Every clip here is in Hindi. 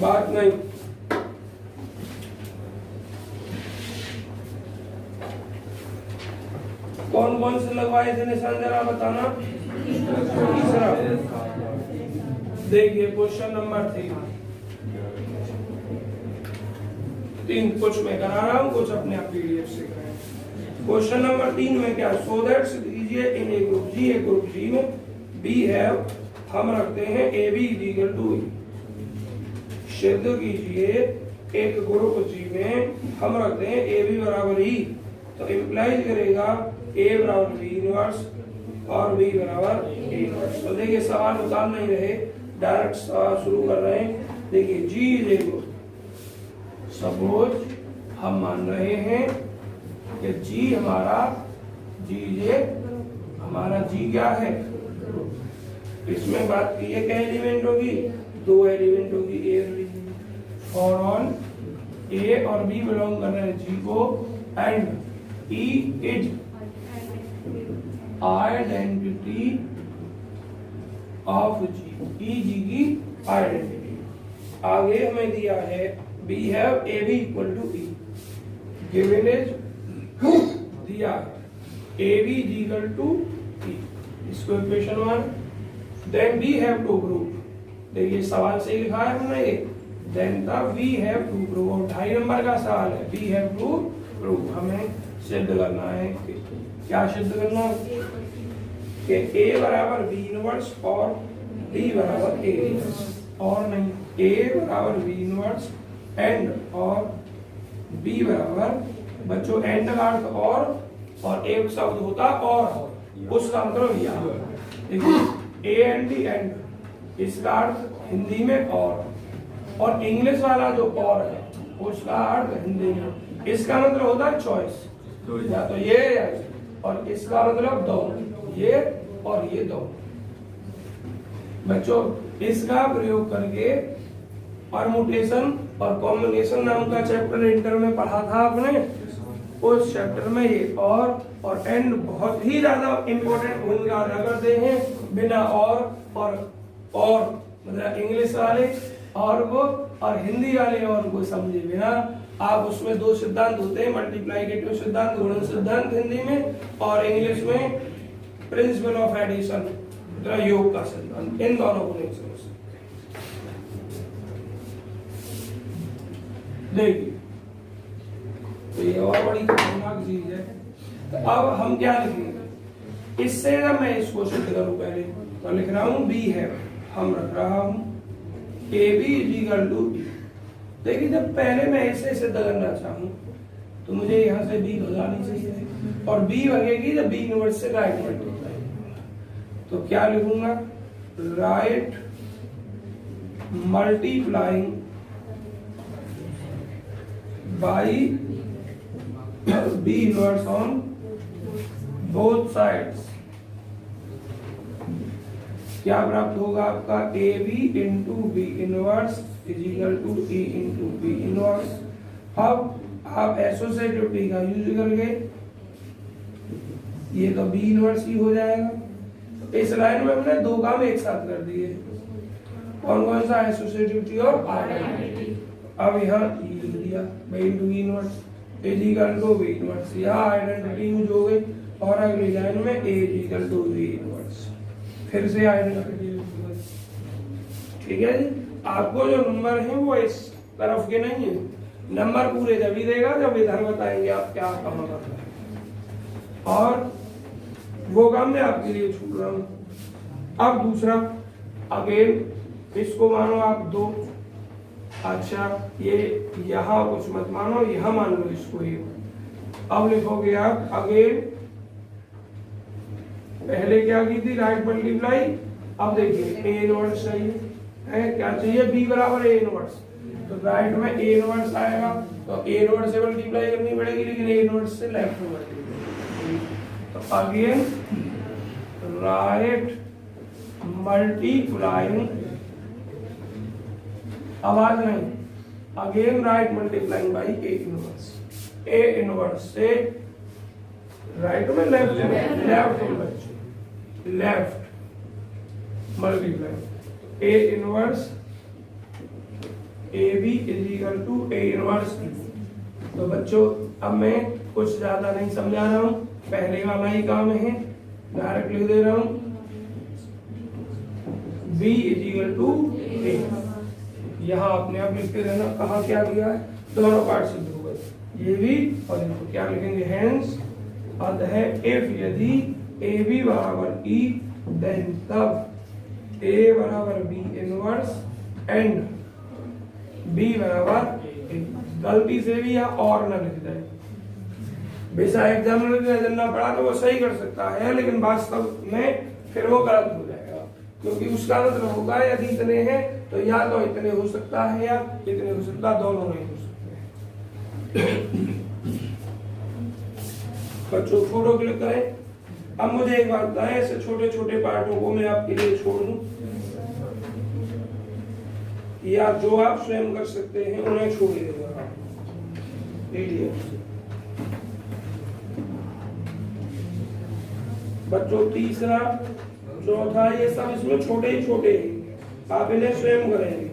बात नहीं। कौन कौन से लगवाए थे निशान जरा बताना। तीसरा देखिए क्वेश्चन नंबर 3 कुछ मैं करा रहा हूँ, कुछ अपने आप पीडीएफ से कराएं। क्वेश्चन नंबर 3 में क्या, सो दैट दीजिए इन ए ग्रुप जी, ए ग्रुप जी में बी हैव हम रखते हैं ए बी इक्वल टू, सिद्ध कीजिए एक ग्रुप जी में हम रखते हैं ए बी बराबर ई, तो इंप्लाइज करेगा ए बराबर बी इनवर्स और बी बराबर ए इनवर्स। तो देखिए सवाल उतार नहीं रहे, डायरेक्ट शुरू कर रहे हैं। देखिए जी इज ए ग्रुप, सपोज हम मान रहे हैं कि जी हमारा जी क्या है, इसमें बात की है क्या एलिमेंट होगी, 2 एलिमेंट होगी ए और बी। फॉर ऑन ए और बी बिलोंग कर रहे हैं जी को, and E is identity of G, E G की आइडेंटिटी। आगे हमें दिया है we have ab equal to e, given is दिया है ab is equal to e, इसको equation 1। then we have to prove, देखिए सवाल से लिखा है हमने ये, then तब we have to prove, और 2.5 नंबर का सवाल है, we have to prove, हमें सिद्ध करना है। क्या सिद्ध करना है कि a बराबर b इनवर्स और b बराबर a इनवर्स, और नहीं a बराबर b इनवर्स एंड और b बराबर, बच्चों एंड का अर्थ और एक शब्द होता और, उसका मतलब यहाँ देखिए ए एंड डी एंड, इसका अर्थ हिंदी में और इंग्लिश वाला जो और है उसका अर्थ हिंदी में, इसका मतलब होता है चॉइस, या तो ये या ये, और इसका मतलब दो, ये और ये दो। बच्चों इसका प्रयोग करके परमुटेशन और कॉम्बिनेशन नाम का चैप्टर इंटर में पढ़ा था आपने, उस चैप्टर में ये और एंड बहुत ही ज्यादा इंपॉर्टेंट भूमिका अदा करते हैं। बिना और मतलब इंग्लिश वाले और वो और हिंदी वाले और को समझे बिना आप, उसमें 2 सिद्धांत होते हैं, मल्टीप्लिकेटिव सिद्धांत, गुणन सिद्धांत हिंदी में, और इंग्लिश में प्रिंसिपल ऑफ एडिशन, योग का सिद्धांत, इन दोनों को नहीं समझ सकते। देखिए तो ये और बड़ी खतरनाक चीज है। तो अब हम क्या लिखेंगे, इससे जब मैं इसको सिद्ध करूं पहले तो लिख रहा हूं बी है, हम रख रहा हूं A B is equal to B. देखिए जब पहले मैं इसे सिद्ध करना चाहूं तो मुझे यहां से बी भगानी चाहिए, और बी भगेगी जब बी इनवर्स से राइट मल्टीप्लाई, तो क्या लिखूंगा, right multiplying by b inverse on both sides, क्या प्राप्त होगा आपका, A B into B inverse is equal to A into B inverse. अब आप एसोसिएटिविटी का यूज करके ये तो बी इनवर्स ही हो जाएगा। तो इस लाइन में हमने 2 काम एक साथ कर दिए, कौन कौन सा, एसोसिएटिविटी और आइडेंटिटी। अब यहाँ दिया into inverse is equal to B inverse, यहाँ आइडेंटिटी यूज हो गई, और अगली लाइन में A is equal to B inverse, फिर से आइडेंटिटी यूज हो गई। ठीक है जी, आपको जो नंबर है वो इस तरफ के नहीं है, नंबर पूरे जब ही देगा जब इधर बताएंगे आप क्या कहाँ करना है, और वो काम मैं आपके लिए छूट रहा हूँ। अब दूसरा, अगेन इसको मानो आप 2, अच्छा ये यहाँ कुछ मत मानो, यहाँ मान लो इसको ये। अब लिखोगे आप अगेन, पहले क्या की थी, राइट मल्टीप्लाई, अब देखिए ए इनवर्स चाहिए है, क्या चाहिए, बी बराबर ए इनवर्स, तो राइट में ए इनवर्स आएगा, तो ए इनवर्स से मल्टीप्लाई करनी पड़ेगी, लेकिन ए इनवर्स से लेफ्ट में मल्टीप्लाई, तो अगेन राइट मल्टीप्लाइंग, आवाज नहीं, again right multiplying by A inverse, A inverse से राइट में लेफ्ट में बच्चे, left multiply A inverse A B is equal to A inverse E. तो बच्चों अब मैं कुछ ज्यादा नहीं समझा रहा हूं, पहले वाला ही काम है, डायरेक्ट लिख दे रहा हूं b इज इक्वल टू ए। यहाँ अपने आप लिखते रहना कहाँ क्या किया है, दोनों पार्ट सिद्ध हो गए, ये भी और इनको क्या लिखेंगे, हेंस अतः इफ यदि ए बी बराबर ई देन तब ए बराबर बी इनवर्स एंड बी बराबर ए। गलती से भी या और ना लिख जाए, बेशक एग्जाम में देना पड़ा तो वो सही कर सकता है, लेकिन वास्तव में फिर वो गलत हो जाएगा, क्योंकि उसका मतलब होगा यदि इतने हैं तो या तो इतने हो सकता है या इतने हो सकता है, दोनों नहीं हो सकते हैं। बच्चों फोटो क्लिक करें। अब मुझे एक बात बताएं, ऐसे छोटे छोटे पार्टों को मैं आपके लिए छोड़ दूं या जो आप स्वयं कर सकते हैं उन्हें छोड़ देगा। बच्चों तीसरा चौथा ये सब इसमें छोटे ही छोटे हैं, आप इन्हें स्वयं करेंगे।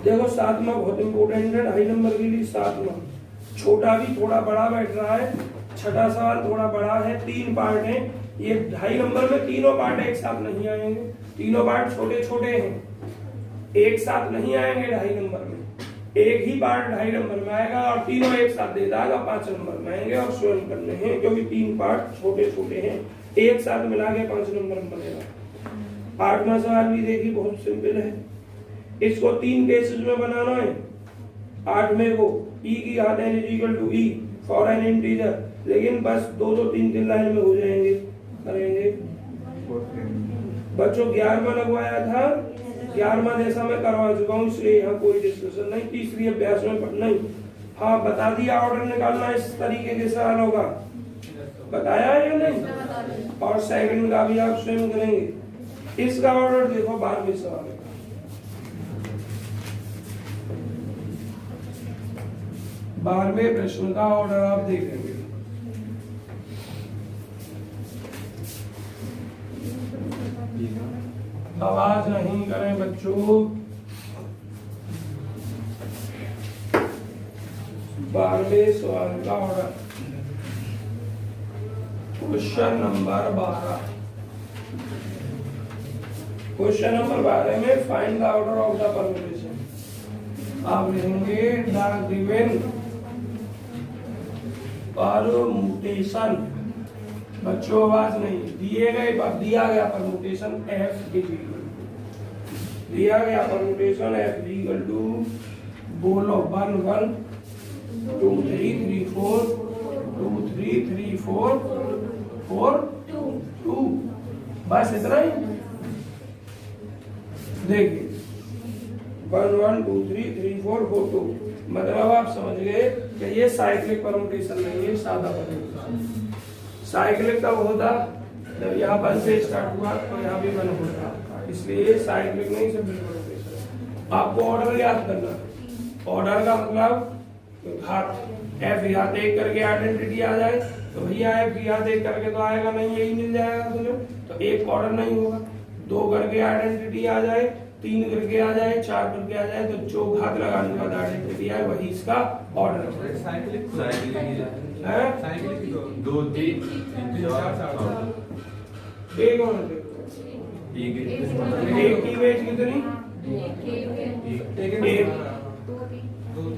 देखो सातवां बहुत इंपॉर्टेंट है, 2.5 नंबर के लिए सातवां। छोटा भी थोड़ा बड़ा बैठ रहा है, छठा सवाल थोड़ा बड़ा है, 3 पार्ट हैं, ये 2.5 नंबर में तीनों पार्ट एक साथ नहीं आएंगे, तीनों पार्ट छोटे छोटे हैं, एक साथ नहीं आएंगे 2.5 नंबर में, एक ही पार्ट 2.5 नंबर में आएगा और तीनों एक साथ दे देगा 5 नंबर में आएंगे और स्वयं करने हैं, क्योंकि 3 पार्ट छोटे छोटे हैं, एक साथ मिला के 5 नंबर में बनेगा। 8वां सवाल भी देखिए बहुत सिंपल है, इसको 3 केसेस में बनाना है। 8वें को e की घात n is equal to e for n integer, लेकिन बस 2 3 लाइन में हो जाएंगे, करेंगे। बच्चों 11वां लगवाया था, 11वां जैसा मैं करवा चुका हूँ, इसलिए यहाँ कोई डिस्कशन नहीं, तीसरी अभ्यास में नहीं। हाँ बता दिया ऑर्डर निकालना इस तरीके के सवाल होगा, बताया है या नहीं, और सेकंड का भी आप स्वयं करेंगे। इसका ऑर्डर देखो 12वें सवाल का, बारहवें प्रश्न का ऑर्डर आप देखेंगे। आवाज नहीं करें बच्चों। 12वें सवाल का order, question number 12। Question number 12 में find the order of the permutation. आप लिखेंगे द गिवन परमुटेशन, बच्चों आवाज नहीं, दिया गया परमुटेशन f इज इक्वल, दिया गया permutation f is equal to, बोलो 1 1 2 3 3 4 2 3 3 4 4 2, बस इतना ही। देखिए 1 1 2 3 3 4 4 2, मतलब आप समझ गए कि ये साइक्लिक परमुटेशन नहीं है, सादा परमुटेशन। साइक्लिक कब होता, जब यहाँ 1 से स्टार्ट हुआ तो यहाँ भी 1 होता, इसलिए साइक्लिक नहीं, सिंपल परमुटेशन। आपको ऑर्डर याद करना, ऑर्डर का मतलब घात, f घात 1 करके आइडेंटिटी आ जाए तो भैया f घात 1 करके तो आएगा नहीं, यही मिल जाएगा तुम्हें, तो एक ऑर्डर नहीं होगा। 2 करके आइडेंटिटी आ जाए, 3 करके आ जाए, 4 करके आ जाए, तो जो घात लगाने के बाद आइडेंटिटी आए वही इसका ऑर्डर है। साइक्लिक है, साइक्लिक 2 3 4 एक और एक की वेट कितनी, एक।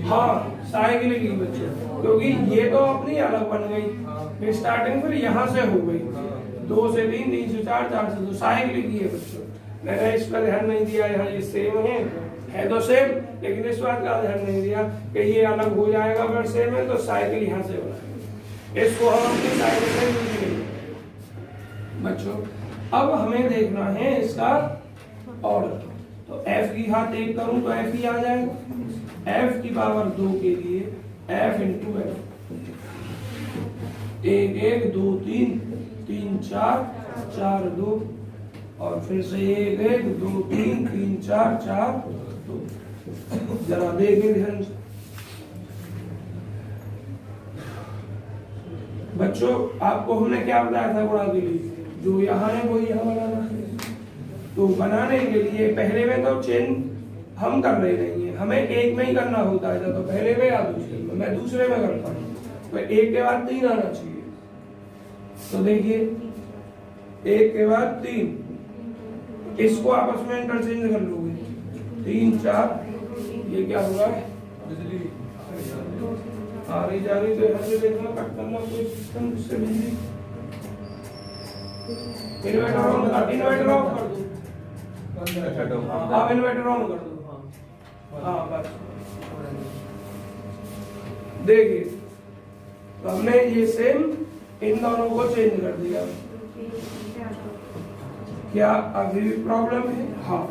हाँ साइक्लिक की बच्चे, क्योंकि ये तो अपनी अलग बन गई, स्टार्टिंग फिर यहाँ से हो गई, 2 से 3 3 से 4 4 से 2, साइक्लिक की है बच्चों। मैंने इस पर ध्यान नहीं दिया, यहाँ ये सेम है तो सेम, लेकिन इस बात का ध्यान नहीं दिया कि ये अलग हो जाएगा, अगर सेम है तो साइकिल यहाँ से बनाएंगे, इसको हम अपनी साइकिल से यूज करेंगे। बच्चों अब हमें देखना है इसका ऑर्डर, तो f की घात 1 करूं तो f ही आ जाएगा, f की पावर 2 के लिए f इंटू f, 1 1 2 3 3 4 4 2, और फिर से 1 1 2 3 3 4 4 2। जरा देखिए ध्यान से बच्चों, आपको हमने क्या बताया था गुणा के लिए, जो यहाँ है वो यहाँ बनाना है। तो बनाने के लिए पहले में तो चेन हम कर रहे नहीं है, हमें एक में ही करना होता है, तो पहले में या दूसरे में, मैं दूसरे में करता हूँ, तो एक के बाद 3 आना चाहिए। तो देखिए 1 के बाद 3, इसको आपस में इंटरचेंज कर लोगे, 3 4, ये क्या हुआ है, बिजली आ रही जा रही, तो यहाँ से देखना कट करना कोई सिस्टम जिससे बिजली, इन्वर्टर ऑन कर दो, इन्वर्टर ऑफ कर दो, आप इन्वर्टर ऑन कर दो, हाँ बस। देखिए तो हमने ये सेम इन दोनों को चेंज कर दिया, क्या अभी भी प्रॉब्लम है? हाँ,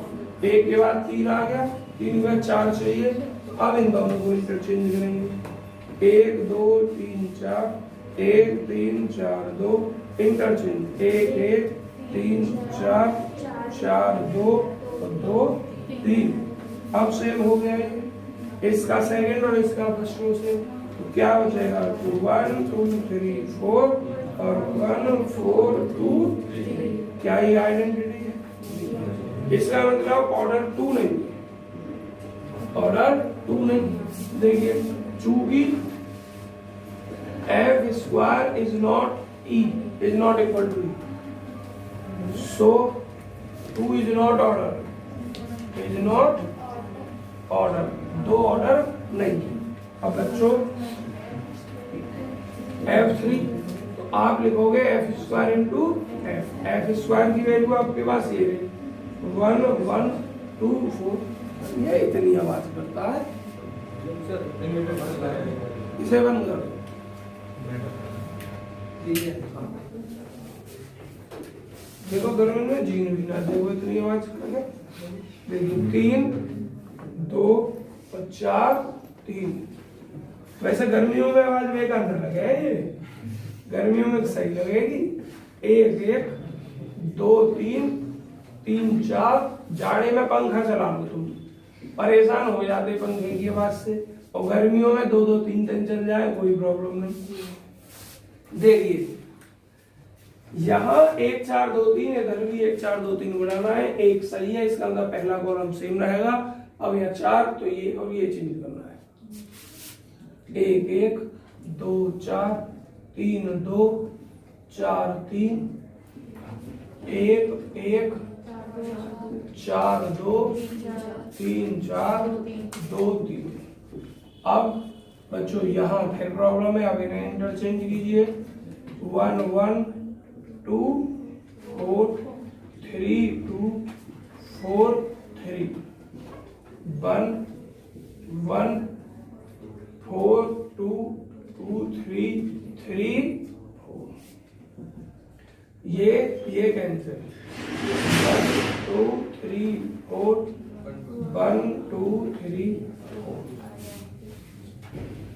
1 के बाद 3 आ गया, 3 के बाद 4 चाहिए, तो अब इन दोनों को इंटरचेंज करेंगे, 1 2 3 4, 1 3 4 2, इंटरचेंज 1 1 3 4 4 2 2 3, अब सेम हो गया है, इसका सेकंड और इसका फर्स्ट रो से, तो क्या बचेगा, 1 2 3 4 और 1 4 2 3, क्या ये आइडेंटिटी है? इसका मतलब ऑर्डर 2 नहीं है, ऑर्डर 2 नहीं। देखिए चूंकि f square is not e, is not equal to e, so 2 is not order, is not order, 2 order नहीं। अब बच्चों f3, तो आप लिखोगे f square into f square की वैल्यू आपके पास ये है 1 1 2 4, ये इतनी आवाज करता है, इसे बंद कर दो। देखो गर्मी में जीन भी ना देखो, इतनी आवाज करेंगे। देखिए 3 2 और 4 3, वैसे गर्मियों में आवाज बेकार न लगे, ये गर्मियों में सही लगेगी। 1 1 2 3 3 4, जाड़े में पंखा चला लो, तुम परेशान हो जाते पंखे की आवाज से, और गर्मियों में 2 2 3 3 चल जाए कोई प्रॉब्लम नहीं। देखिए यहाँ 1 4 2 3, इधर भी 1 4 2 3 बनाना है, एक सही है, इसका अंदर पहला कॉलम सेम रहेगा। अब यहाँ 4, तो ये और ये चेंज करना है, 1 1 2 4 3 2 4 3 1 1 4 2 3 4 2 3। अब बच्चों यहाँ फिर प्रॉब्लम है, अब इन्हें इंटरचेंज कीजिए, 1 1 2 4 3 2 4 3 1 1 4 2 2 3 3 4, ये कैंसिल, 1 2 3 4 1 2 3 4।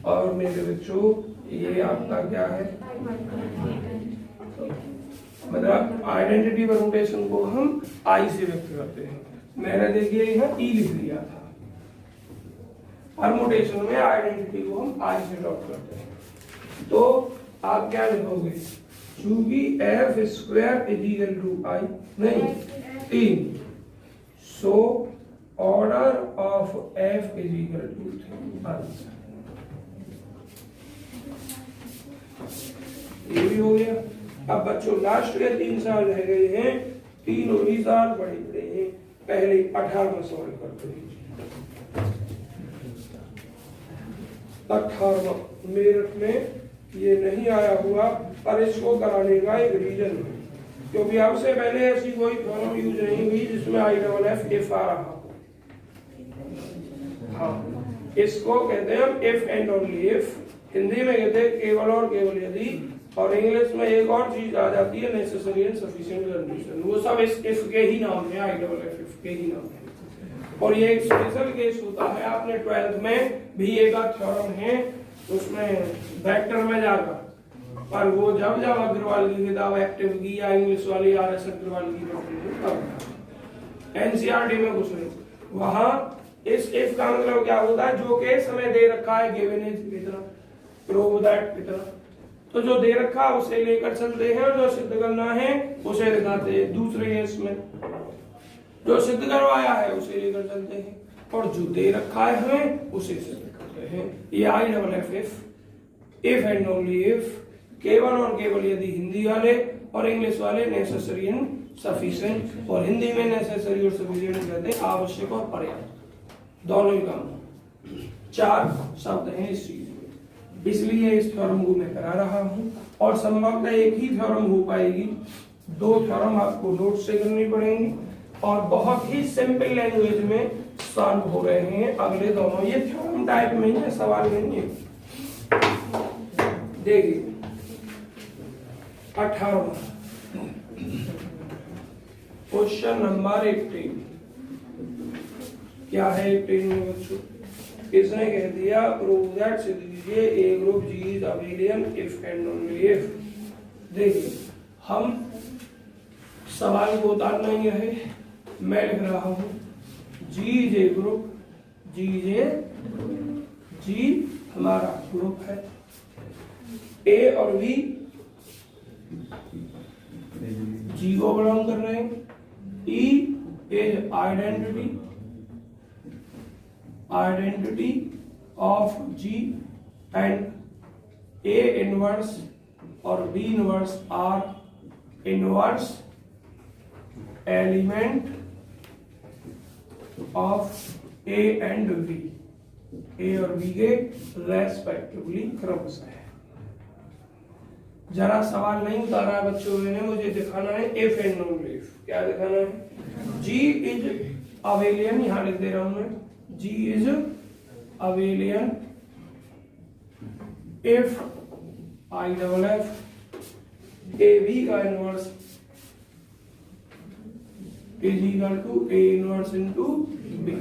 और मेरे बच्चों ये आपका क्या है, मतलब आइडेंटिटी परमुटेशन को हम आई से व्यक्त करते हैं। मैंने देखिए यहाँ ई लिख लिया था, परमुटेशन में आइडेंटिटी को हम आई से ड्रॉप करते हैं। तो आप क्या लिखोगे, चूंकि F square is equal to I नहीं 3, so order of F is equal to 3। ये भी हो गया। अब बच्चों लास्ट के 3 साल रह गए हैं, तीनों ही साल बड़े बड़े हैं, पहले 18वां सॉल्व करते हैं। 18वां मेरठ में ये नहीं आया हुआ, पर इसको कराने का एक रीजन है, क्योंकि अब से पहले ऐसी कोई प्रॉब्लम यूज नहीं हुई जिसमें IFF आ रहा हो। हाँ, इसको कहते हैं हम if and only if, Hindi में कहते हैं केवल और केवल यदि, और इंग्लिश में एक और चीज आ जाती है नेसेसरी एंड सफिशिएंट कंडीशन। वो सब इस इफ के ही नाम है, IFF के ही नाम है। और ये एक स्पेशल केस होता है, आपने 12th में भी एक थ्योरम है उसमें वेक्टर में जाकर, पर वो जब अग्रवाल की किताब एक्टिव की या इंग्लिश वाली RS अग्रवाल की तब एनसीईआरटी में कुछ नहीं, वहां इस इफ का मतलब क्या होता है, जो केस हमें दे रखा है गिवन इज इतना, प्रूव दैट इतना, तो जो दे रखा है उसे लेकर चलते हैं, और जो सिद्ध करना है उसे दिखाते हैं। दूसरे केस में जो सिद्ध करवाया है उसे लेकर चलते हैं। और जो दे रखा है हमें उसे सिद्ध करते हैं। ये IFF if and only if, केवल और केवल यदि हिंदी वाले और इंग्लिश वाले नेसेसरी एंड सफिशिएंट, और हिंदी में नेसेसरी और सफिशिएंट कहते हैं आवश्यक और पर्याप्त, दोनों ही काम। 4 शब्द हैं इस चीज में, इसलिए इस थ्योरम को मैं करा रहा हूं। और संभवतः एक ही थ्योरम हो पाएगी, 2 थ्योरम आपको नोट से करनी पड़ेंगी और बहुत ही सिंपल लैंग्वेज में सॉल्व हो रहे हैं अगले दोनों। ये थ्योरम टाइप में ही है, सवाल नहीं है। देखिए 18 क्वेश्चन नंबर 18 क्या है 18 में बच्चों? इसने कह दिया प्रूव दैट, सिद्ध कीजिए a group G is abelian if and only if. देखिए हम सवाल को उतारना ही है, मैं लिख रहा हूं जी इज ए ग्रुप, जी हमारा ग्रुप है, ए और बी जी को बिलोंग कर रहे हैं, E is identity of G and A inverse और B inverse are inverse element of A and B, A और बी के रेस्पेक्टिवली क्रमशः। जरा सवाल नहीं उतारा है बच्चों मैंने, मुझे दिखाना है इफ एंड ओनली इफ। क्या दिखाना है? जी इज अबेलियन, यहां लिख दे रहा हूं मैं, G is abelian if IFF A B का inverse is equal to A inverse into B.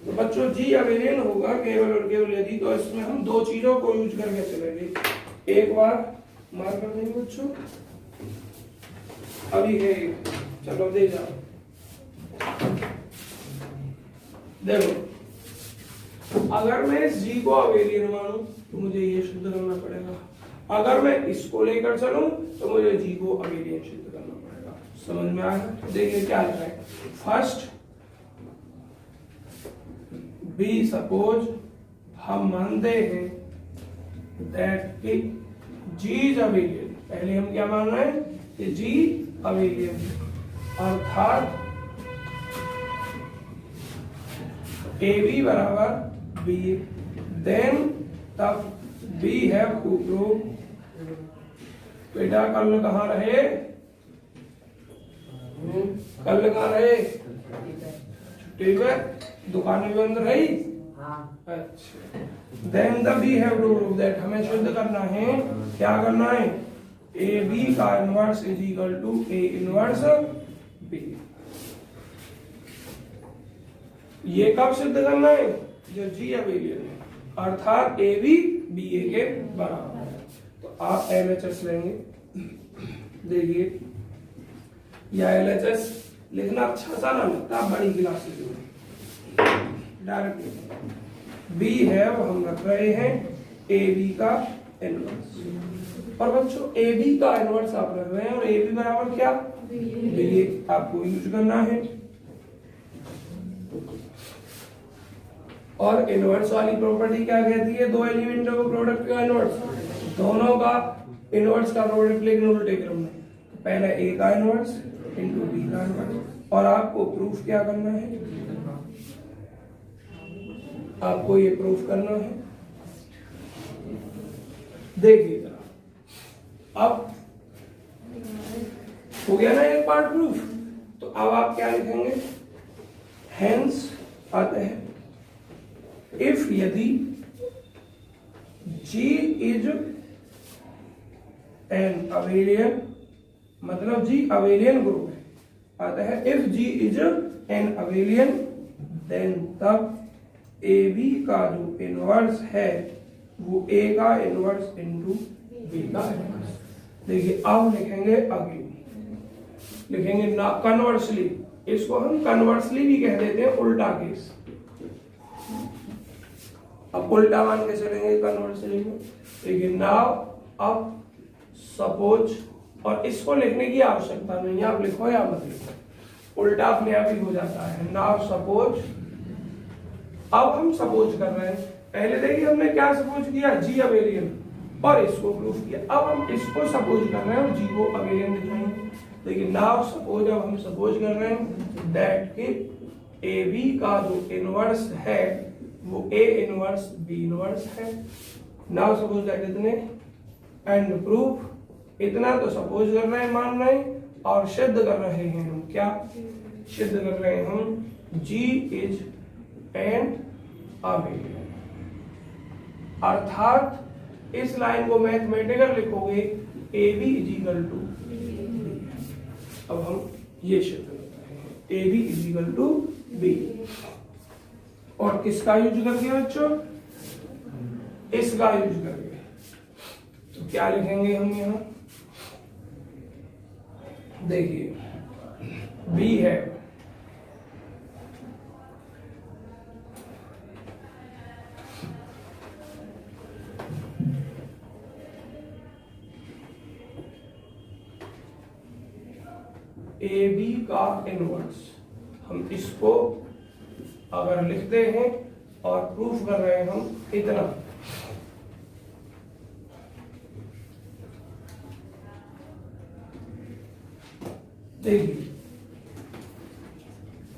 तो बच्चों जी अबेलियन होगा केवल और केवल यदि, तो इसमें हम 2 चीजों को यूज करके चलेंगे। एक बार मार कर देंगे बच्चों, अभी है, चलो दे जाओ। देखो अगर मैं जी को अबेलियन मानूं तो मुझे ये सिद्ध करना पड़ेगा, अगर मैं इसको लेकर चलूं तो मुझे जी को अबेलियन सिद्ध करना पड़ेगा। समझ में आया? देखिए क्या लिखा है। फर्स्ट बी सपोज हम मानते हैं दैट जी इज अबेलियन, पहले हम क्या मान रहे हैं कि जी अबेलियन, अर्थात ए बी बराबर बी, देन तब बी हैव टू प्रूव, बेटा कल कहाँ रहे, कल कहाँ रहे, छुट्टी पर, दुकानें बंद रही। अच्छा, then the we have to prove that, हमें सिद्ध करना है, क्या करना है, ए बी का inverse is equal to A inverse B. ये कब सिद्ध करना है? जब जी अबेलियन है, अर्थात ए बी बी ए के बराबर है। तो आप LHS लेंगे, देखिए या LHS लिखना अच्छा सा ना लगता, बड़ी क्लास से डायरेक्ट बी है हम रख रहे हैं ए बी का इनवर्स, और बच्चों ए बी का इनवर्स आप रख रहे हैं और ए बी बराबर क्या, बी आपको यूज करना है। और इनवर्स वाली प्रॉपर्टी क्या कहती है? 2 एलिमेंटों के प्रोडक्ट का इनवर्स, दोनों का इनवर्स का प्रोडक्ट लेकिन उल्टे क्रम में, पहले ए का इनवर्स इनटू बी का इनवर्स। और आपको प्रूफ क्या करना है? आपको ये प्रूफ करना है। देखिए अब हो गया ना एक पार्ट प्रूफ, तो अब आप क्या लिखेंगे? हेंस आते हैं इफ यदि G इज एन अबेलियन, मतलब G अबेलियन ग्रुप है, आता है if G is an abelian then तब ए बी का जो इनवर्स है वो ए का इनवर्स इनटू बी का इनवर्स। देखिए अब लिखेंगे अगेन, लिखेंगे ना कन्वर्सली, इसको हम कन्वर्सली भी कह देते हैं, उल्टा केस। अब उल्टा मान के चलेंगे कन्वर्सली में, लेकिन नाउ अब सपोज, और इसको लिखने की आवश्यकता नहीं है, आप लिखो या मत लिखो, उल्टा अपने आप ही हो जाता है। नाउ सपोज अब हम सपोज कर रहे हैं, पहले देखिए हमने क्या सपोज किया, जी अबेलियन, और इसको प्रूफ किया। अब हम इसको सपोज कर रहे हैं और जी को अबेलियन दिखाएंगे। देखिए नाउ सपोज, अब हम सपोज कर रहे हैं दैट कि ए बी का जो इनवर्स है वो ए इनवर्स बी इनवर्स है। नाउ सपोज दैट इतने एंड प्रूफ, इतना तो सपोज कर रहे हैं, मान रहे हैं, और सिद्ध कर रहे हैं हम, क्या सिद्ध कर रहे हैं हम, G इज एन अबेलियन। अर्थात इस लाइन को मैथमेटिकल लिखोगे A B is equal to, अब हम ये सिद्ध कर रहे हैं A B is equal to B. और किसका यूज करके बच्चों, इसका यूज करके, तो क्या लिखेंगे हम यहां, देखिए बी है ए बी का इनवर्स, हम इसको अगर लिखते हैं और प्रूफ कर रहे हैं हम इतना, देखिए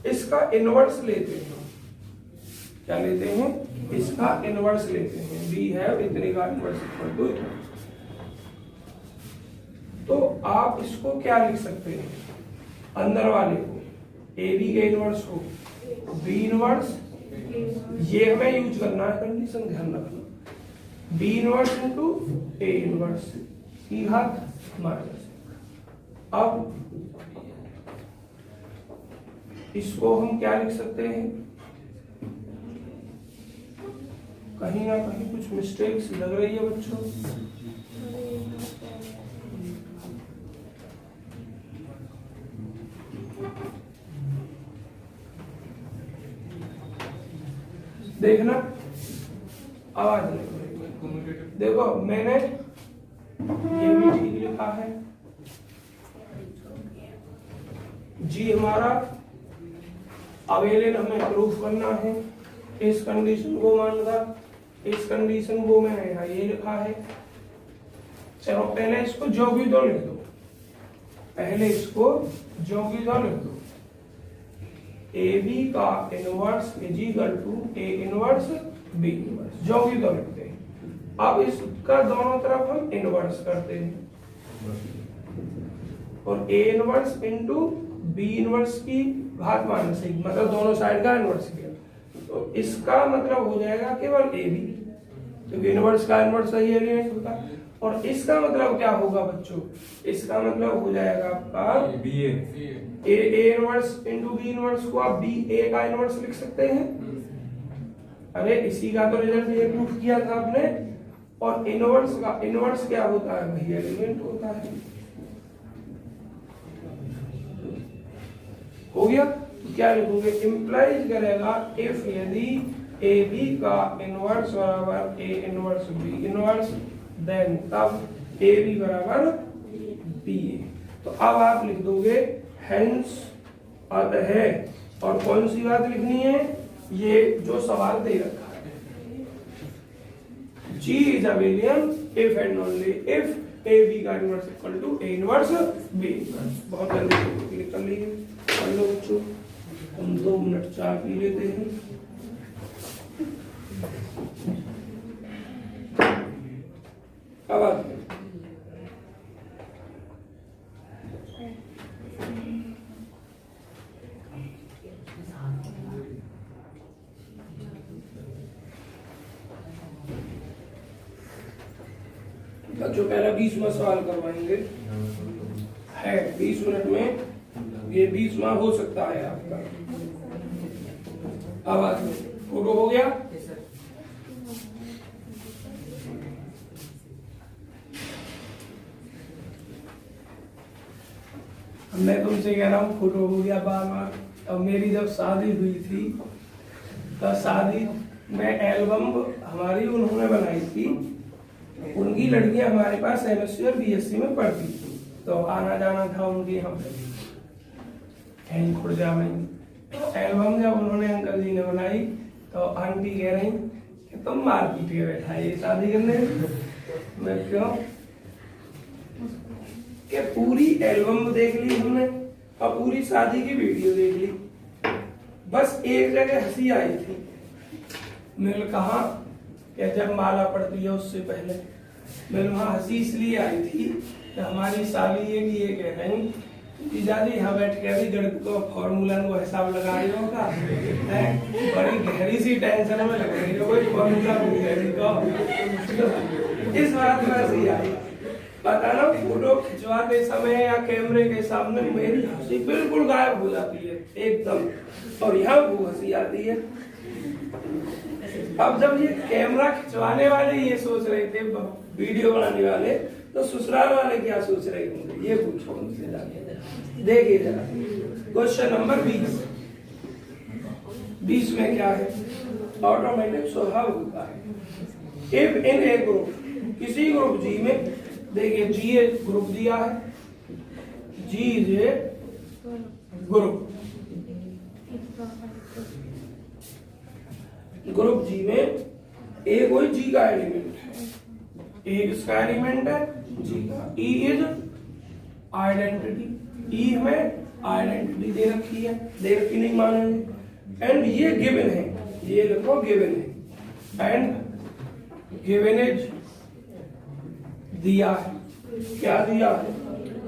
इसका इनवर्स लेते हैं, क्या लेते हैं, इसका इनवर्स लेते हैं, बी है इतने का इनवर्स इक्वल टू इतना। तो आप इसको क्या लिख सकते हैं, अंदर वाले को ए बी के इनवर्स को बी इनवर्स, ये हमें यूज करना है, कंडीशन ध्यान रखना, B inverse into A inverse की घात माइनस। अब इसको हम क्या लिख सकते हैं, कहीं ना कहीं कुछ मिस्टेक्स लग रही है बच्चों, देखना आवाज नहीं, देखो मैंने ये भी ठीक लिखा है, जी हमारा अबेलियन हमें प्रूफ करना है, इस कंडीशन को मानकर, इस कंडीशन को मैंने यहाँ ये लिखा है। चलो पहले इसको जोगी दो लिख दो, पहले इसको जोगी दो लिख दो, ए बी का inverse is equal to A inverse B inverse, जोगी दो लिखते हैं। अब इसका दोनों तरफ हम इनवर्स करते हैं, और A inverse into B inverse की घात माइनस एक, मतलब दोनों साइड का इनवर्स किया, तो इसका मतलब हो जाएगा केवल ए बी, क्योंकि इनवर्स का इनवर्स सही एलिमेंट होता है। और इसका मतलब क्या होगा बच्चों, इसका मतलब हो जाएगा आपका B A inverse into B inverse को आप बी ए का इनवर्स लिख सकते हैं। अरे इसी का तो रिजल्ट ये प्रूफ किया था आपने। और इनवर्स का इनवर्स क्या होता है भैया, एलिमेंट होता है। हो गया, तो क्या लिखोगे, इंप्लाइज करेगा इफ यदि ए बी का इनवर्स बराबर A inverse B inverse, then तब ए बी बराबर बी ए। तो अब आप लिख दोगे हेंस है, और कौन सी बात लिखनी है, ये जो सवाल दे रखा है, G is abelian if and only if A B का inverse equal to A inverse B inverse. बहुत जल्दी क्लिक कर लीजिए, कर लो बच्चों, हम 2 मिनट चाय पी लेते हैं। अब बच्चों पहला 20वां सवाल करवाएंगे, है 20 मिनट में, ये 20वां हो सकता है आपका। आवाज फोटो हो गया, मैं तुमसे कह रहा हूँ फोटो हो गया बार बार। अब मेरी जब शादी हुई थी तो शादी में एल्बम हमारी उन्होंने बनाई थी, उनकी लड़कियां हमारे पास एमएससी और बीएससी में पढ़ती थी, तो आना जाना था उनके यहाँ पे कहीं खुर्जा में। तो एल्बम जब उन्होंने अंकल जी ने बनाई तो आंटी कह रही कि तुम मारपीट के बैठा है ये शादी करने। मैं क्यों कि पूरी एल्बम देख ली हमने और पूरी शादी की वीडियो देख ली, बस एक जगह हंसी आई थी। मैंने कहा कि जब माला पड़ती है उससे पहले, मैंने वहां हंसी इसलिए आई थी कि हमारी साली ये कह रही जीजाजी यहाँ बैठ के अभी गणित को फॉर्मूला को हिसाब लगा रही होगा, बड़ी गहरी सी टेंशन में लग रही हो, कोई फॉर्मूला भूल गई तो इस बात में हंसी आई। पता ना फोटो खिंचवाते समय या कैमरे के सामने मेरी हंसी बिल्कुल गायब हो जाती है एकदम, और यहाँ वो हंसी आती है। अब जब ये कैमरा खिंचवाने वाले ये सोच रहे थे, वीडियो बनाने वाले, तो ससुराल वाले क्या सोच रहे होंगे ये पूछो उनसे जाके। देखिए जरा क्वेश्चन नंबर 20 में क्या है, ऑटोमेटिक स्वभाव होता है। इफ इन ए ग्रुप, किसी ग्रुप जी में, देखिए जी ए ग्रुप दिया है, जी इज ए ग्रुप, ग्रुप जी में ए कोई जी का एलिमेंट है, ए किसका एलिमेंट है, जी का। ई इज आइडेंटिटी, ई हमें आइडेंटिटी दे रखी है, दे रखी नहीं मानेंगे। एंड ये गिवन है, ये लिखो गिवन है, एंड गिवनेज दिया है, क्या दिया है,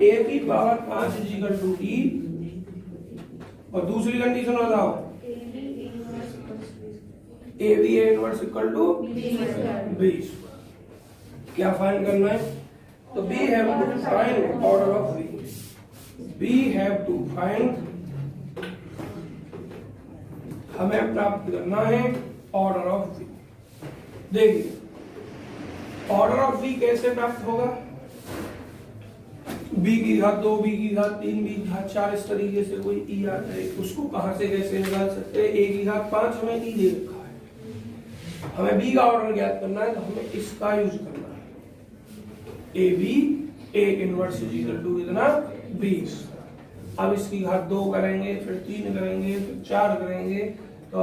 ए की power 5 is equal to E, और दूसरी कंडीशन बताओ, A B A inverse equal to B. क्या फाइंड करना है, तो we have to find order of B, we have to find, हमें प्राप्त करना है ऑर्डर ऑफ बी। देखिए ऑर्डर ऑफ बी कैसे प्राप्त होगा, बी की घात 2, बी की घात 3, बी की घात 4, इस तरीके से कोई ई आता है, उसको कहां से कैसे निकाल सकते हैं। ए की घात 5 हमें ई दे रखा है, हमें बी का ऑर्डर ज्ञात करना है, तो हमें इसका यूज करना है, A B A inverse is equal to इतना 20। अब इसकी घात 2 करेंगे, फिर 3 करेंगे, फिर 4 करेंगे, तो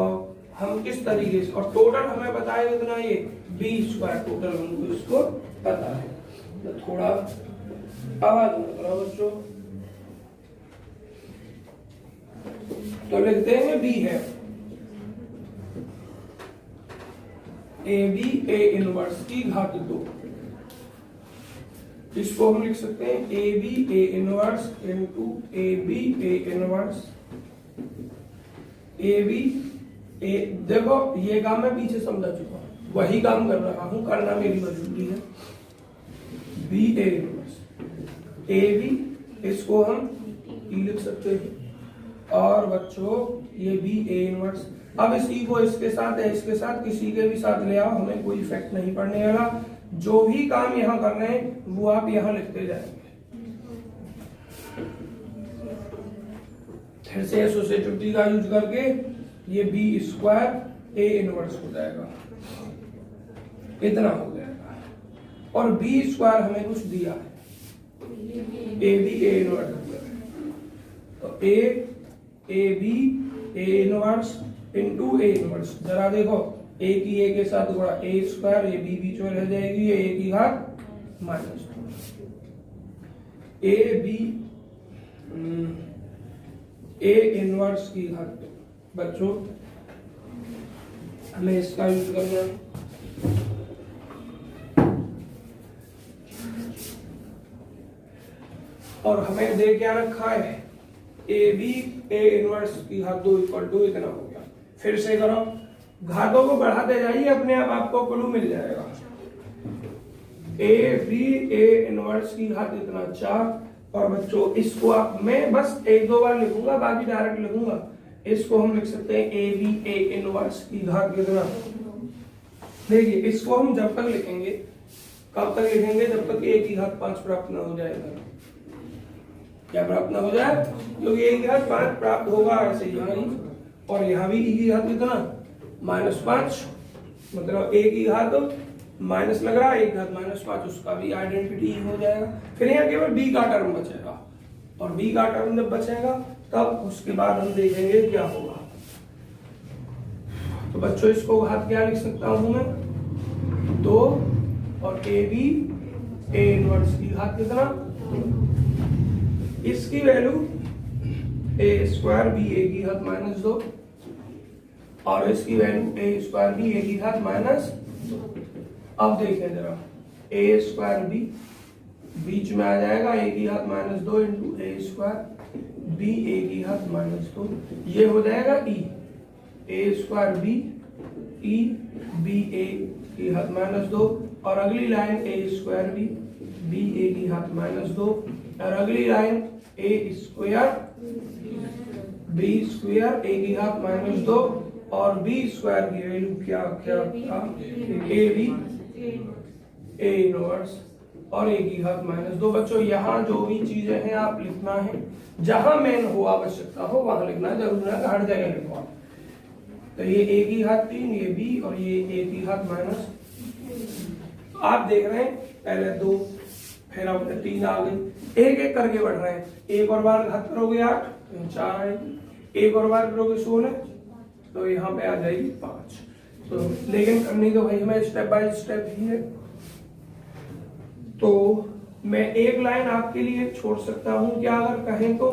हम किस तरीके से, और टोटल हमें बताया इतना ये b² टोटल हमको इसको पता है। तो थोड़ा आवाज में करो बच्चों, तो लिखते हैं b है ए बी ए इनवर्स की घात 2, इसको हम लिख सकते हैं A B A inverse into A B A inverse, A B A, देखो ये काम मैं पीछे समझा चुका हूं, वही काम कर रहा हूं, करना मेरी मजबूरी है। B A inverse A B, इसको हम ई लिख सकते हैं, और बच्चों ये बी ए इनवर्स, अब इस ई को इसके साथ है, इसके साथ किसी के भी साथ ले आओ, हमें कोई इफेक्ट नहीं पड़ने वाला। जो भी काम यहाँ कर रहे हैं वो आप यहाँ लिखते जाएंगे। फिर से एसोसिएटिविटी का यूज करके ये b² ए इनवर्स हो जाएगा, इतना हो जाएगा, और b² हमें कुछ दिया है, ए बी ए इनवर्स दिया है, तो A B A inverse into A inverse, जरा देखो ए की ए के साथ गुणा a², ये बी बीच में रह जाएगी, ये ए की घात -2, ए बी ए इनवर्स की घात 2। बच्चों हमें इसका यूज करना है, और हमें दे क्या रखा है, ए बी ए इनवर्स की घात 2 इक्वल टू इतना हो गया। फिर से करो, घातों को बढ़ाते जाइए, अपने आप आपको क्लू मिल जाएगा। ए बी ए इनवर्स की घात इतना 4, और बच्चों इसको आप, मैं बस 1-2 बार लिखूंगा, बाकी डायरेक्ट लिखूंगा। इसको हम लिख सकते हैं ए बी ए इनवर्स की घात कितना, देखिए इसको हम जब तक लिखेंगे, कब तक लिखेंगे, जब तक ए की घात 5 प्राप्त ना हो जाएगा। क्या प्राप्त ना हो जाए, क्योंकि ए की घात 5 प्राप्त होगा ऐसे यहाँ ही, और यहाँ भी ई की घात कितना -5, मतलब ए की घात माइनस लग रहा है, एक घात -5, उसका भी आइडेंटिटी हो जाएगा। फिर यहाँ केवल बी का टर्म बचेगा, और बी का टर्म जब बचेगा तब उसके बाद हम देखेंगे क्या होगा। तो बच्चों इसको घात क्या लिख सकता हूं मैं, 2 और ए बी ए इनवर्स की घात कितना, इसकी वैल्यू ए स्क्वायर बी ए की घात -2 और इसकी वैल्यू ए स्क्वायर बी ए की घात -2। अब देखें जरा, ए स्क्वायर बी बीच में आ जाएगा, ए की घात -2 इंटू ए स्क्वायर बी ए की घात -2, ये हो जाएगा ई, ए स्क्वायर बी ई बी ए की घात -2 और अगली लाइन ए स्क्वायर बी बी ए की घात -2 और अगली लाइन ए स्क्वायर बी स्क्वायर ए की घात -2 और बी स्क्वायर की वैल्यू क्या क्या था, ए बी ए इनवर्स और ए की घात -2। बच्चों यहाँ जो भी चीजें हैं आप लिखना है, जहां मेन हो आवश्यकता हो वहां लिखना, जरूर है हर जगह लिखवा। तो ये ए की घात 3, ये बी और ये ए की घात आप देख रहे हैं पहले 2 फिर अब 3 आ गई, एक एक करके बढ़ रहे हैं। एक और बार घात करोगे 8 तो 4 आएगी, एक और बार करोगे 16 तो यहाँ पे आ जाएगी 5। तो लेकिन करनी तो भाई हमें स्टेप बाय स्टेप ही है। तो मैं एक लाइन आपके लिए छोड़ सकता हूं क्या अगर कहें तो,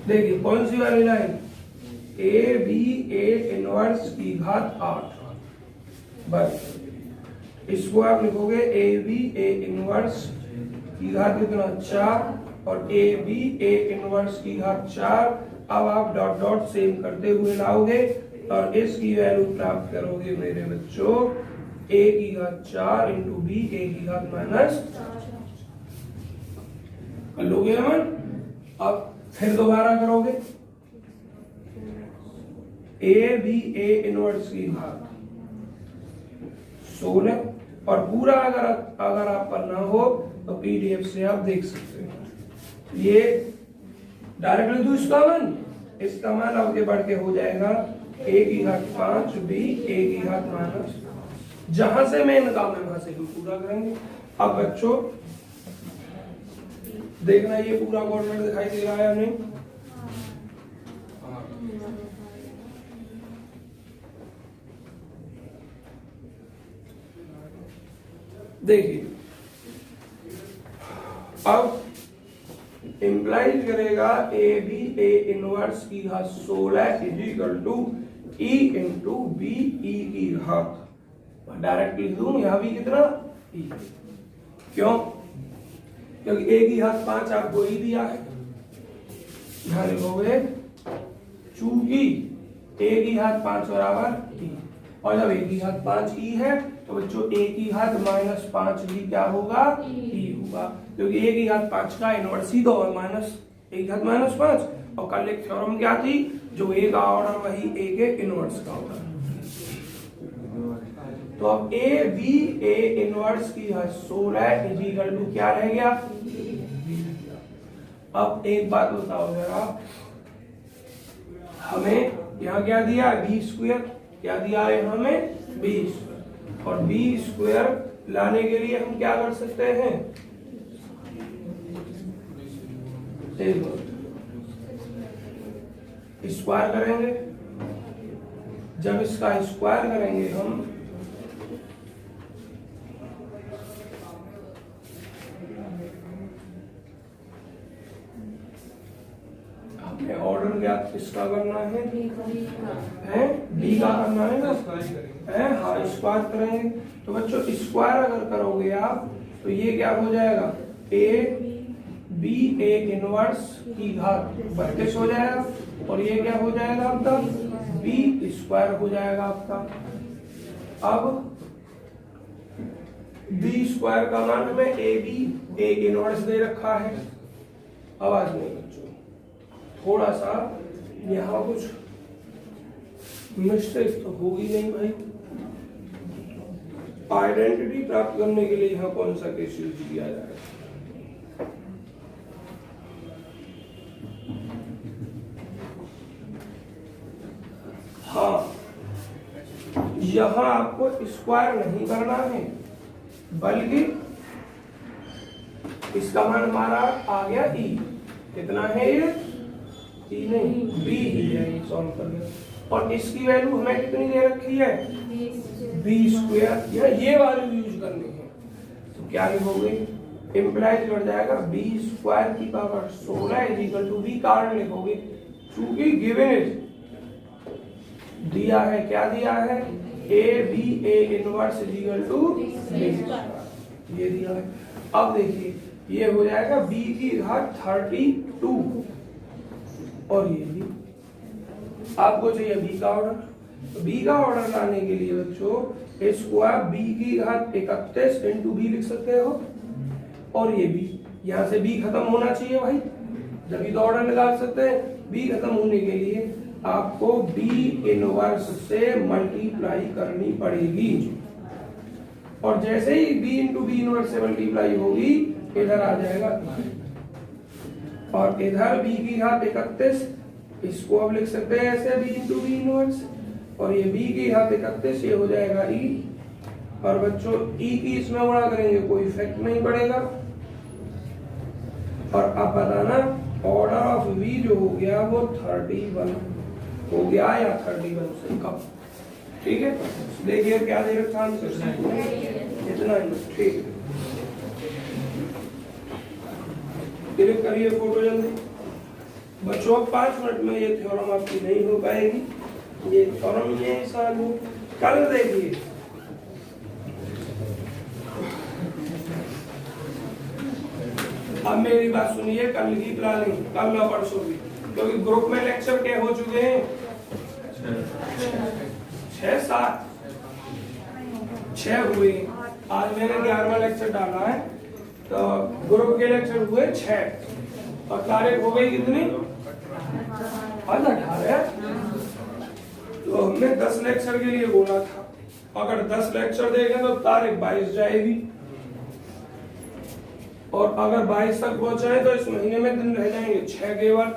देखिए कौन सी वाली line, A B A inverse की घात 8, बस इसको आप लिखोगे ए बी ए इनवर्स की घात कितना 4 और ए बी ए इनवर्स की घात 4। अब आप डॉट डॉट सेम करते हुए लाओगे और इसकी वैल्यू प्राप्त करोगे मेरे बच्चों, ए की घात 4 इंटू बी ए की घात कर लोगे अमन। अब फिर दोबारा करोगे, ए बी ए इनवर्स की घात 16 और पूरा अगर आप पढ़ना हो तो पीडीएफ से आप देख सकते हैं। ये डायरेक्ट लिख दूं इसका मान आगे बढ़ के हो जाएगा ए की घात 5 बी ए की घात -, जहां से मेन काम है वहां से हम पूरा करेंगे। अब बच्चों देखना ये पूरा कोऑर्डिनेट दिखाई दे रहा है या नहीं, देखिए अब इंप्लाइज करेगा ए बी ए इनवर्स की घात 16 is equal to E into B E की घात, डायरेक्ट लिख दूं यहां भी कितना ई, क्यों, क्योंकि ए की घात 5 आपको ई दिया है, यहां लिखोगे चूंकि ए की घात 5 बराबर ई, और जब ए की घात 5 ई है तो बच्चों ए की घात -5 भी क्या होगा, ई होगा, क्योंकि ए की घात 5 का इनवर्स ही तो है ए की घात -5। और कल एक थ्योरम क्या थी, जो ए का ऑर्डर वही ए के इनवर्स का ऑर्डर। तो अब ए बी ए इनवर्स की घात 16 इज इक्वल टू क्या रह गया। अब एक बात बताओ जरा, हमें यहाँ क्या दिया, बी स्क्वायर, क्या दिया है हमें, बी स्क्वायर, और बी स्क्वायर लाने के लिए हम क्या कर सकते हैं, स्क्वायर करेंगे। जब इसका स्क्वायर करेंगे हम हमें ऑर्डर क्या किसका करना है, बी का करना है ना, हाँ स्क्वायर करेंगे। तो बच्चों स्क्वायर अगर करोगे आप तो ये क्या हो जाएगा, ए बी ए इनवर्स की घात 32 हो जाएगा और ये क्या हो जाएगा आपका, बी स्क्वायर हो जाएगा आपका। अब बी स्क्वायर का मान हमें ए बी ए इनवर्स दे रखा है। आवाज नहीं बच्चों, थोड़ा सा यहाँ कुछ मिस्टेक तो होगी नहीं भाई। आइडेंटिटी प्राप्त करने के लिए यहाँ कौन सा केस यूज किया जाएगा, हाँ यहाँ आपको स्क्वायर नहीं करना है, बल्कि इसका मान हमारा आ गया ई, कितना है ये ई नहीं बी ही है, ये सॉल्व कर लिया। और इसकी वैल्यू हमें कितनी दे रखी है, बी स्क्वायर, ये वैल्यू यूज करनी है। तो क्या लिखोगे, इम्प्लाइज बढ़ जाएगा बी स्क्वायर की power 16 is equal to B, कारण लिखोगे चूंकि गिवन इज दिया है, क्या दिया है, A B A inverse is equal to ये दिया है। अब देखिए ये हो जाएगा b की घात 32 और ये भी आपको चाहिए b का ऑर्डर। तो b का ऑर्डर लाने के लिए बच्चों इसको आप b की घात 31 इंटू बी लिख सकते हो, और ये b यहाँ से b खत्म होना चाहिए भाई, जब तो ऑर्डर निकाल सकते हैं। b खत्म होने के लिए आपको b इनवर्स से मल्टीप्लाई करनी पड़ेगी, और जैसे ही b इंटू बी इनवर्स से मल्टीप्लाई होगी इधर आ जाएगा, और इधर b की घात 31, इसको अब लिख सकते हैं ऐसे b इंटू बी इनवर्स, और ये b की घात 31 ये हो जाएगा e, और बच्चों e की इसमें गुणा करेंगे कोई इफेक्ट नहीं पड़ेगा। और अब बताना ऑर्डर ऑफ v जो हो गया वो 31 हो गया या 31 से कम, ठीक है। देखिए क्या दे रखा आंसर, इतना ही, ठीक। क्लिक करिए फोटो जल्दी बच्चों, 5 मिनट में ये थ्योरम आपकी नहीं हो पाएगी, ये थ्योरम ये साल हो। कल देखिए अब मेरी बात सुनिए, कल की प्लानिंग कल और परसों की, क्योंकि ग्रुप में लेक्चर क्या हो चुके हैं 6 हुए, आज मैंने 11वां लेक्चर डाला है, तो ग्रुप के लेक्चर हुए 6 और तारीख हो गई कितनी, आज 18। तो हमने 10 लेक्चर के लिए बोला था, अगर 10 लेक्चर देखें तो तारीख 22 जाएगी, और अगर 22 तक पहुंचाए तो इस महीने में दिन रह जाएंगे 6 केवल,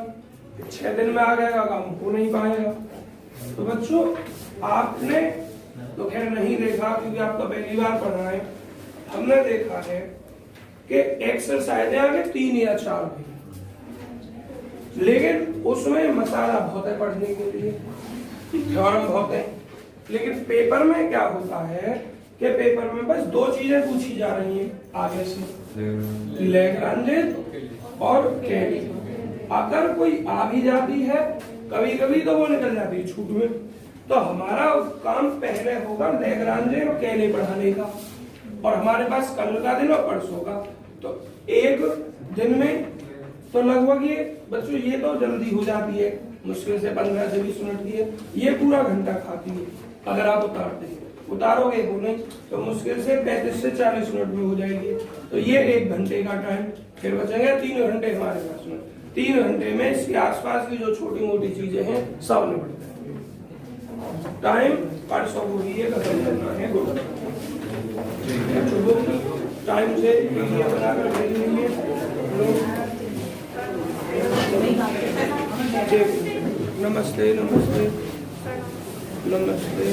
6 दिन में आ जाएगा, काम हो नहीं पाएगा। तो बच्चों आपने तो खैर नहीं देखा क्योंकि आपका पहली बार पढ़ना है, हमने देखा है कि एक्सरसाइज आगे 3 या 4 भी, लेकिन उसमें मसाला बहुत है पढ़ने के लिए, थ्योरम बहुत है, लेकिन पेपर में क्या होता है कि पेपर में बस 2 चीजें पूछी जा रही हैं आगे से, लैग्रांजे और कैली। अगर कोई आ भी जाती है कभी कभी तो वो निकल जाती है छूट में, तो हमारा काम पहले होगा लैग्रांजे और कैले पढ़ाने का, और हमारे पास कल का दिन और परसों का, तो एक दिन में तो लगभग ये बच्चों ये तो जल्दी हो जाती है, मुश्किल से 15 से 20 मिनट की है, ये पूरा घंटा खाती है अगर आप उतारते हैं, उतारोगे वो नहीं तो मुश्किल से 35 से 40 मिनट में हो जाएगी। तो ये 1 घंटे का टाइम, फिर बचेंगे 3 घंटे हमारे पास में। 3 घंटे में इसके आसपास की जो छोटी मोटी चीजें हैं सब निपट जाएंगे। टाइम परसों को ही खत्म करना है, टाइम से बनाकर भेज देंगे। नमस्ते नमस्ते नमस्ते।